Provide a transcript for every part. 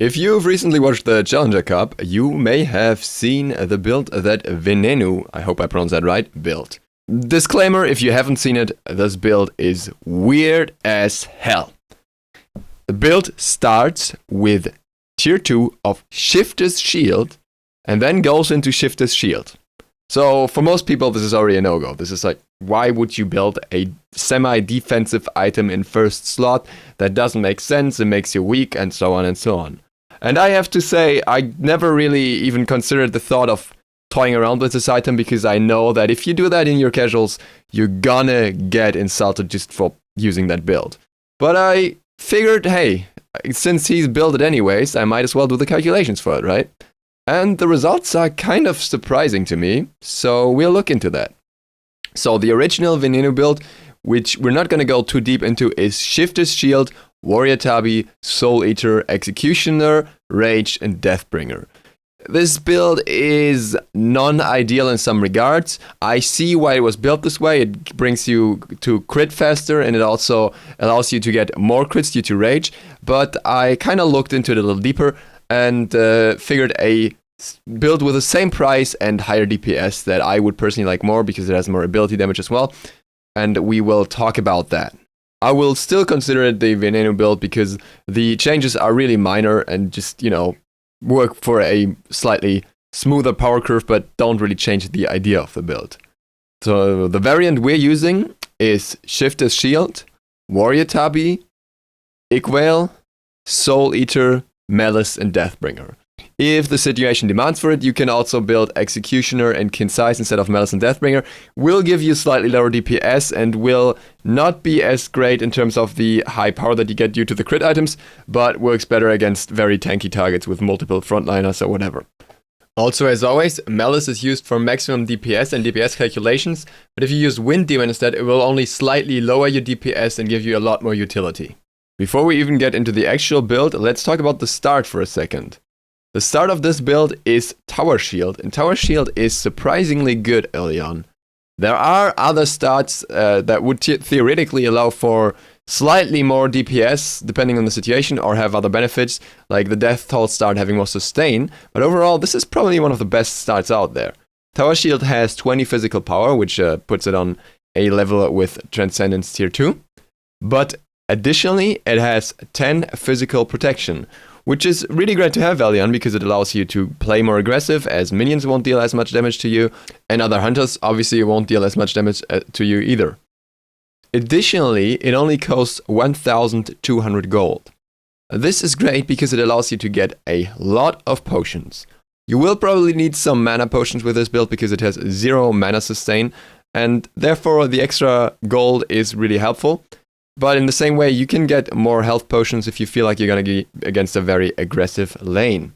If you've recently watched the Challenger Cup, you may have seen the build that Venenu, I hope I pronounced that right, built. Disclaimer, if you haven't seen it, this build is weird as hell. The build starts with tier 2 of Shifter's Shield, and then goes into Shifter's Shield. So for most people, this is already a no-go. This is like, why would you build a semi-defensive item in first slot? That doesn't make sense, it makes you weak, and so on and so on. And I have to say, I never really even considered the thought of toying around with this item, because I know that if you do that in your casuals, you're gonna get insulted just for using that build. But I figured, hey, since he's built it anyways, I might as well do the calculations for it, right? And the results are kind of surprising to me, so we'll look into that. So the original Venenu build, which we're not gonna go too deep into, is Shifter's Shield, Warrior Tabi, Soul Eater, Executioner, Rage, and Deathbringer. This build is non-ideal in some regards. I see why it was built this way. It brings you to crit faster, and it also allows you to get more crits due to Rage. But I kind of looked into it a little deeper and figured a build with the same price and higher DPS that I would personally like more, because it has more ability damage as well. And we will talk about that. I will still consider it the Venenu build because the changes are really minor and just, work for a slightly smoother power curve, but don't really change the idea of the build. So the variant we're using is Shifter's Shield, Warrior Tabi, Igwale, Soul Eater, Malice, and Deathbringer. If the situation demands for it, you can also build Executioner and Concise instead of Malice and Deathbringer. Will give you slightly lower DPS and will not be as great in terms of the high power that you get due to the crit items, but works better against very tanky targets with multiple frontliners or whatever. Also, as always, Malice is used for maximum DPS and DPS calculations, but if you use Wind Demon instead, it will only slightly lower your DPS and give you a lot more utility. Before we even get into the actual build, let's talk about the start for a second. The start of this build is Tower Shield, and Tower Shield is surprisingly good early on. There are other starts that would theoretically allow for slightly more DPS, depending on the situation, or have other benefits, like the Death Toll start having more sustain, but overall, this is probably one of the best starts out there. Tower Shield has 20 physical power, which puts it on a level with Transcendence tier 2, but additionally, it has 10 physical protection, which is really great to have early on because it allows you to play more aggressive, as minions won't deal as much damage to you, and other hunters obviously won't deal as much damage to you either. Additionally, it only costs 1,200 gold. This is great because it allows you to get a lot of potions. You will probably need some mana potions with this build because it has 0 mana sustain, and therefore the extra gold is really helpful. But in the same way, you can get more health potions if you feel like you're going to get against a very aggressive lane.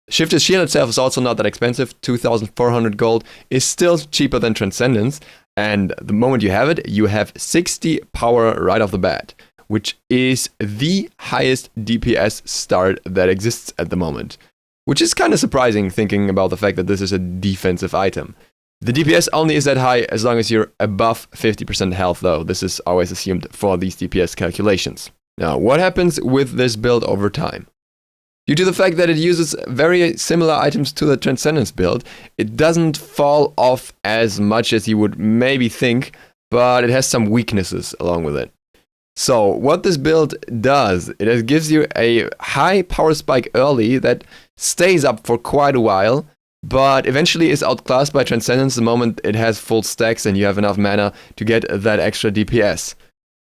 Shifter's Shield itself is also not that expensive. 2,400 gold is still cheaper than Transcendence. And the moment you have it, you have 60 power right off the bat, which is the highest DPS start that exists at the moment. Which is kind of surprising thinking about the fact that this is a defensive item. The DPS only is that high as long as you're above 50% health, though. This is always assumed for these DPS calculations. Now, what happens with this build over time? Due to the fact that it uses very similar items to the Transcendence build, it doesn't fall off as much as you would maybe think, but it has some weaknesses along with it. So, what this build does, it gives you a high power spike early that stays up for quite a while, but eventually is outclassed by Transcendence the moment it has full stacks and you have enough mana to get that extra DPS.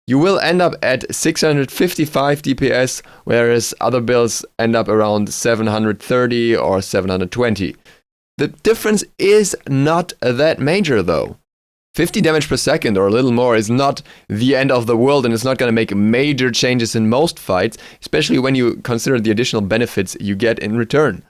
You will end up at 655 DPS, whereas other builds end up around 730 or 720. The difference is not that major though. 50 damage per second or a little more is not the end of the world, and it's not going to make major changes in most fights, especially when you consider the additional benefits you get in return.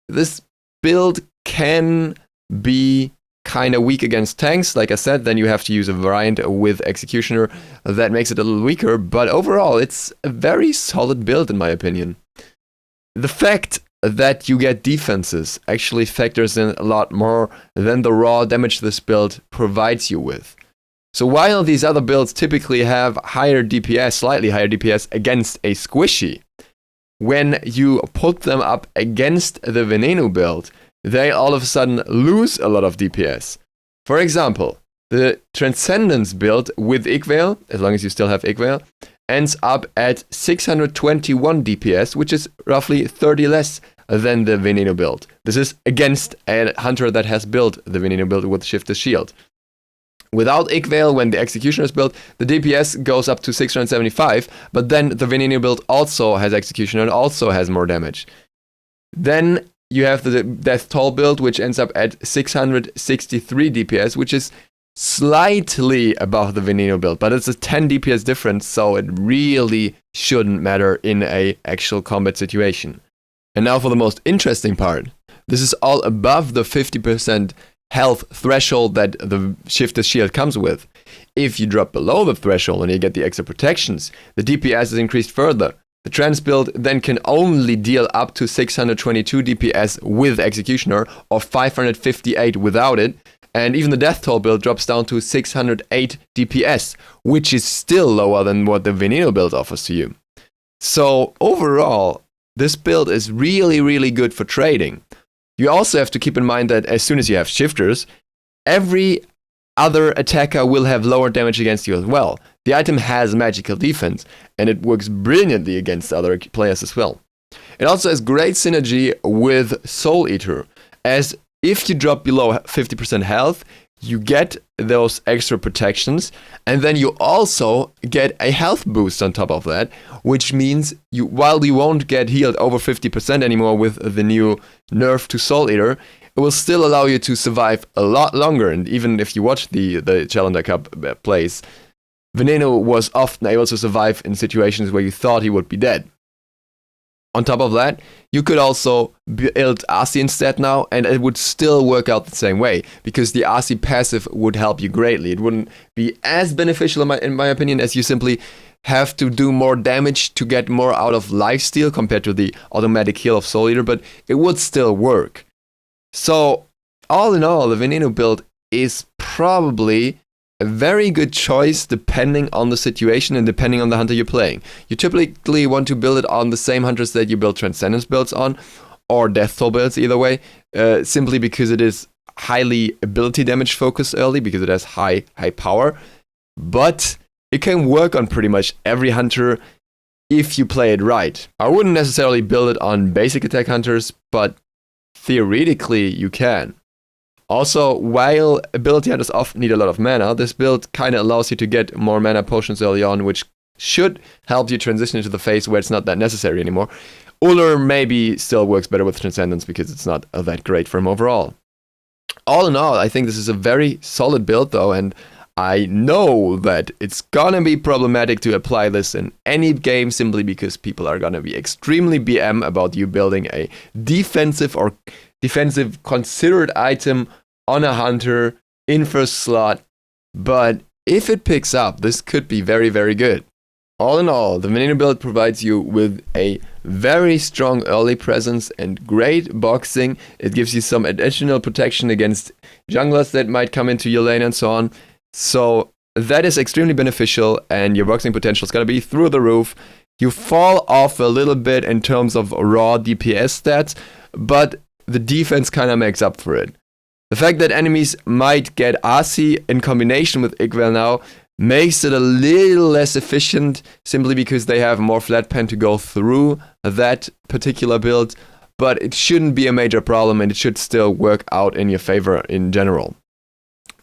This build can be kind of weak against tanks. Like I said, then you have to use a variant with Executioner that makes it a little weaker, but overall it's a very solid build in my opinion. The fact that you get defenses actually factors in a lot more than the raw damage this build provides you with. So while these other builds typically have higher DPS, slightly higher DPS against a squishy, when you put them up against the Venenu build, they all of a sudden lose a lot of DPS. For example, the Transcendence build with Igveil, as long as you still have Igveil, ends up at 621 DPS, which is roughly 30 less than the Venenu build. This is against a hunter that has built the Venenu build with Shift the Shield. Without Igveil, when the Executioner is built, the DPS goes up to 675, but then the Venenu build also has Executioner and also has more damage. Then you have the Death Toll build, which ends up at 663 DPS, which is slightly above the Venenu build, but it's a 10 DPS difference, so it really shouldn't matter in a actual combat situation. And now for the most interesting part. This is all above the 50% health threshold that the Shifter's Shield comes with. If you drop below the threshold and you get the extra protections, the DPS is increased further. The Trans build then can only deal up to 622 DPS with Executioner or 558 without it. And even the Death Toll build drops down to 608 DPS, which is still lower than what the Venenu build offers to you. So overall, this build is really good for trading. You also have to keep in mind that as soon as you have shifters, every other attacker will have lower damage against you as well. The item has magical defense, and it works brilliantly against other players as well. It also has great synergy with Soul Eater, as if you drop below 50% health, you get those extra protections, and then you also get a health boost on top of that, which means while you won't get healed over 50% anymore with the new nerf to Soul Eater, it will still allow you to survive a lot longer. And even if you watch the Challenger Cup plays, Venenu was often able to survive in situations where you thought he would be dead. On top of that, you could also build RC instead now, and it would still work out the same way, because the RC passive would help you greatly. It wouldn't be as beneficial, in my opinion, as you simply have to do more damage to get more out of lifesteal compared to the automatic heal of Soul Eater, but it would still work. So, all in all, the Venenu build is probably a very good choice depending on the situation and depending on the hunter you're playing. You typically want to build it on the same hunters that you build Transcendence builds on, or Death Toll builds either way, simply because it is highly ability damage focused early, because it has high power. But it can work on pretty much every hunter if you play it right. I wouldn't necessarily build it on basic attack hunters, but theoretically you can. Also, while ability hunters often need a lot of mana, this build kind of allows you to get more mana potions early on, which should help you transition into the phase where it's not that necessary anymore. Uller maybe still works better with Transcendence because it's not that great for him overall. All in all, I think this is a very solid build though, and I know that it's gonna be problematic to apply this in any game simply because people are gonna be extremely BM about you building a defensive considered item on a hunter in first slot, but if it picks up, this could be very good. All in all, the Venenu build provides you with a very strong early presence and great boxing. It gives you some additional protection against junglers that might come into your lane and so on. So that is extremely beneficial, and your boxing potential is going to be through the roof. You fall off a little bit in terms of raw DPS stats, but the defense kind of makes up for it. The fact that enemies might get RC in combination with Igveil now makes it a little less efficient, simply because they have more flat pen to go through that particular build, but it shouldn't be a major problem, and it should still work out in your favor in general.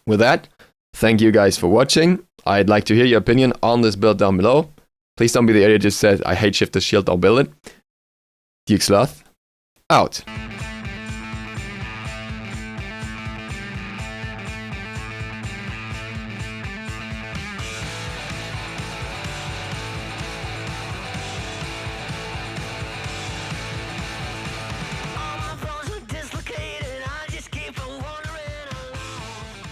With that, thank you guys for watching. I'd like to hear your opinion on this build down below. Please don't be the idiot who just said, I hate Shift the Shield, don't build it. Duke Sloth, out.